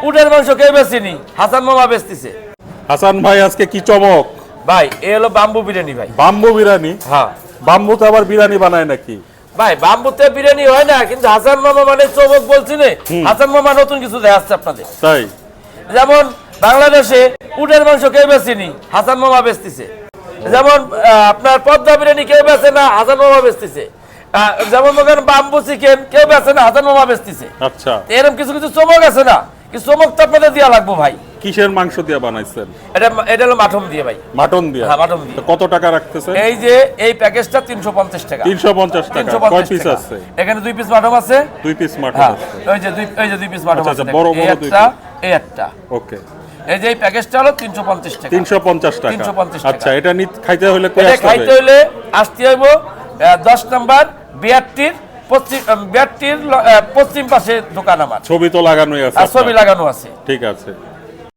উটের মাংস কেউ বেচেনি, হাসান মামা বেচতেছে। হাসান ভাই আজকে কি চমক ভাই এ হলো বাম্বু বিরিয়ানি ভাই। বাম্বু বিরিয়ানি? হ্যাঁ বাম্বুতে আবার বিরিয়ানি বানায় নাকি? ভাই বাম্বুতে বিরিয়ানি হয় না, কিন্তু হাসান মামা মানে চমক বলছি না, হাসান মামা নতুন কিছু দেখাচ্ছে আপনাদের। তাই? যেমন বাংলাদেশে উটের মাংস কেউ বেচেনি, হাসান মামা বেচতেছে। যেমন আপনার পদ্মা বিরিয়ানি কেউ বেচে না, হাসান মামা বেচতেছে। যেমন বাম্বু চিকেন কেউ বেচে না, হাসান মামা বেচতেছে। আচ্ছা, এরকম কিছু কিছু চমক আছে না, কিছু চমক তো আপনাদের দেওয়া লাগবে ভাই। কিসের মাংস দিয়ে বানাইছেন? এটা হলো মাটন দিয়ে ভাই। মাটন দিয়ে? হ্যাঁ মাটন দিয়ে। তো কত টাকা রাখতেছেন? এই যে এই প্যাকেজটা 350 টাকা। 350 টাকা। কয় পিস আছে? এখানে 2 পিস মাটন আছে। 2 পিস মাটন হ্যাঁ আছে। ওই যে 2 পিস মাটন আছে। বড় বড় 2 পিস। এই একটা। ওকে। এই যে এই প্যাকেজটা হলো 350 টাকা। 350 টাকা। 350 টাকা। আচ্ছা, এটা খাইতে হলে কই এটা আসতে হবে? খাইতে হলে আসতে হইব 10 নাম্বার বিআরটির পশ্চিম পাশে দোকান আমার। ছবি তো লাগানোই আছে। আর ছবি লাগানো আছে। ঠিক আছে।